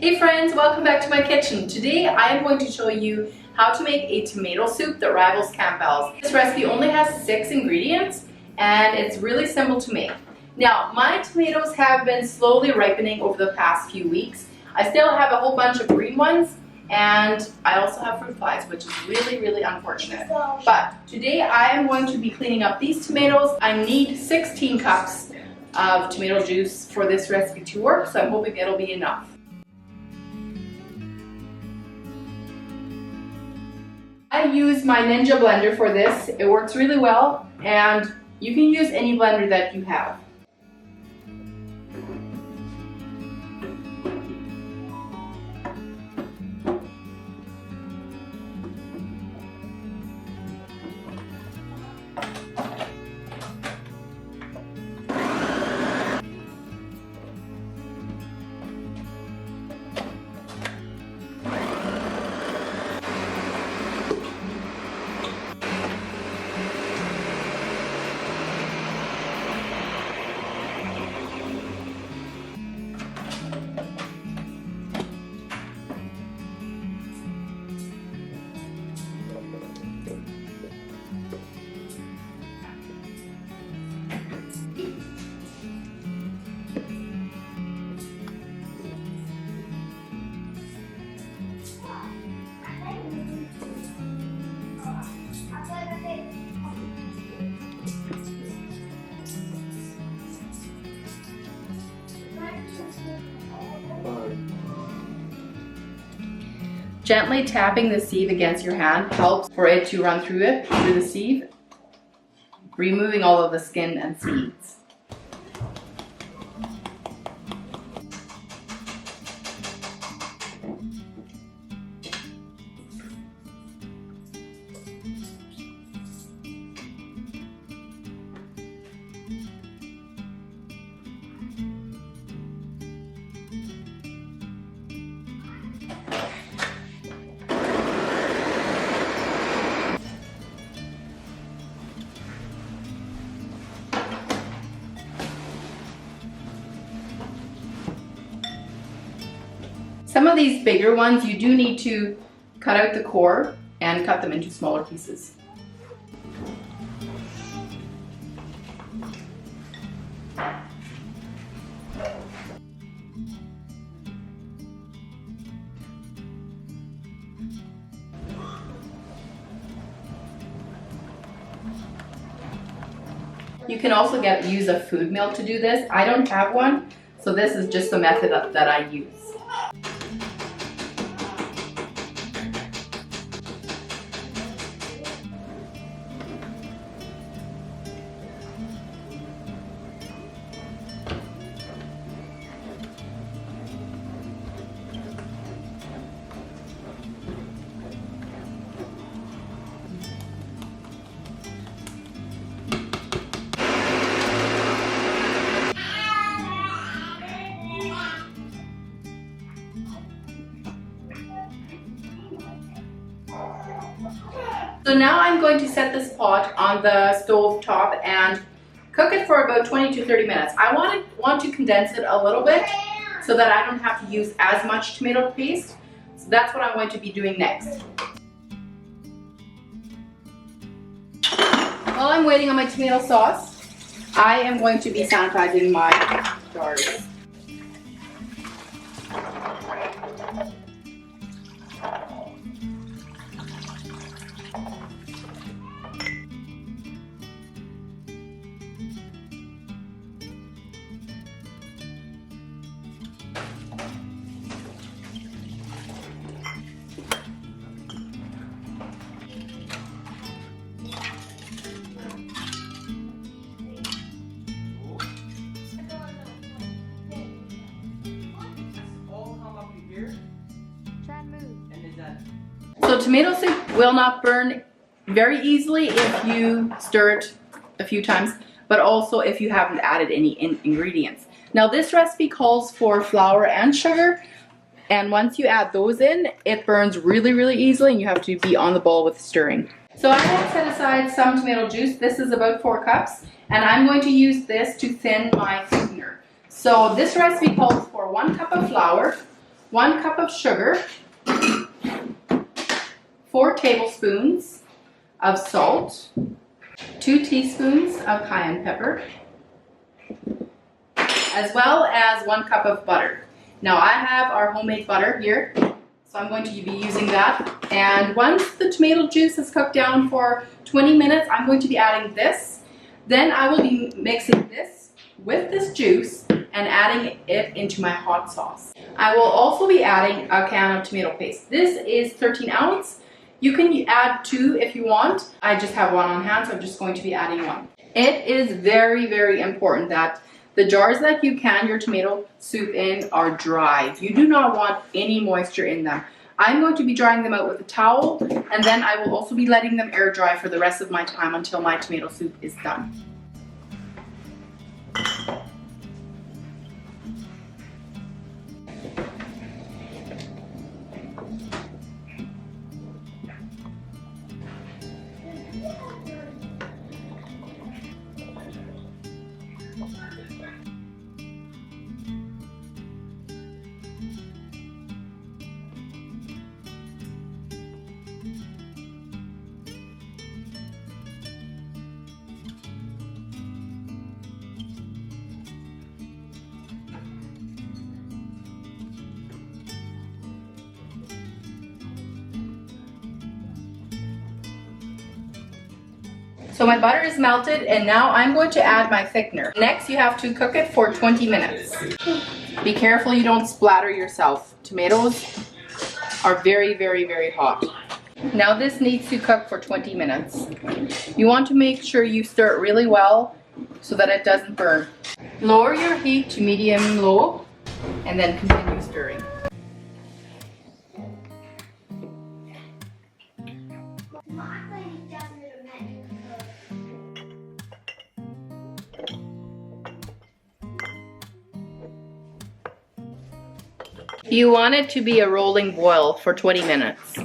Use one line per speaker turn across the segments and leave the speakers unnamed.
Hey friends, welcome back to my kitchen. Today I am going to show you how to make a tomato soup that rivals Campbell's. This recipe only has 6 ingredients and it's really simple to make. Now my tomatoes have been slowly ripening over the past few weeks. I still have a whole bunch of green ones and I also have fruit flies, which is really unfortunate. But today I am going to be cleaning up these tomatoes. I need 16 cups of tomato juice for this recipe to work, so I'm hoping it'll be enough. I use my Ninja blender for this. It works really well and you can use any blender that you have. Gently tapping the sieve against your hand helps for it to run through the sieve, removing all of the skin and seeds. Some of these bigger ones, you do need to cut out the core and cut them into smaller pieces. You can also use a food mill to do this. I don't have one, so this is just the method that I use. So now I'm going to set this pot on the stove top and cook it for about 20 to 30 minutes. I want to condense it a little bit so that I don't have to use as much tomato paste. So that's what I'm going to be doing next. While I'm waiting on my tomato sauce, I am going to be sanitizing my jars. So tomato soup will not burn very easily if you stir it a few times, but also if you haven't added any ingredients. Now this recipe calls for flour and sugar, and once you add those in, it burns really easily and you have to be on the ball with stirring. So I have set aside some tomato juice. This is about 4 cups, and I'm going to use this to thin my sweetener. So this recipe calls for 1 cup of flour, 1 cup of sugar, 4 tablespoons of salt, 2 teaspoons of cayenne pepper, as well as 1 cup of butter. Now I have our homemade butter here, so I'm going to be using that. And once the tomato juice is cooked down for 20 minutes, I'm going to be adding this. Then I will be mixing this with this juice and adding it into my hot sauce. I will also be adding a can of tomato paste. This is 13 ounce. You can add 2 if you want. I just have 1 on hand, so I'm just going to be adding 1. It is very, very important that the jars that you can your tomato soup in are dry. You do not want any moisture in them. I'm going to be drying them out with a towel, and then I will also be letting them air dry for the rest of my time until my tomato soup is done. So my butter is melted, and now I'm going to add my thickener. Next, you have to cook it for 20 minutes. Be careful you don't splatter yourself. Tomatoes are very, very, very hot. Now this needs to cook for 20 minutes. You want to make sure you stir it really well so that it doesn't burn. Lower your heat to medium-low and then continue stirring. You want it to be a rolling boil for 20 minutes.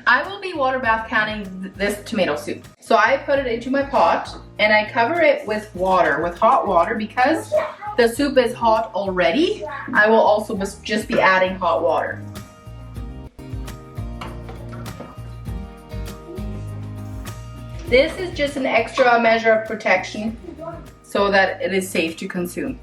I will be water bath canning this tomato soup. So I put it into my pot and I cover it with water, with hot water, because the soup is hot already. I will also just be adding hot water. This is just an extra measure of protection so that it is safe to consume.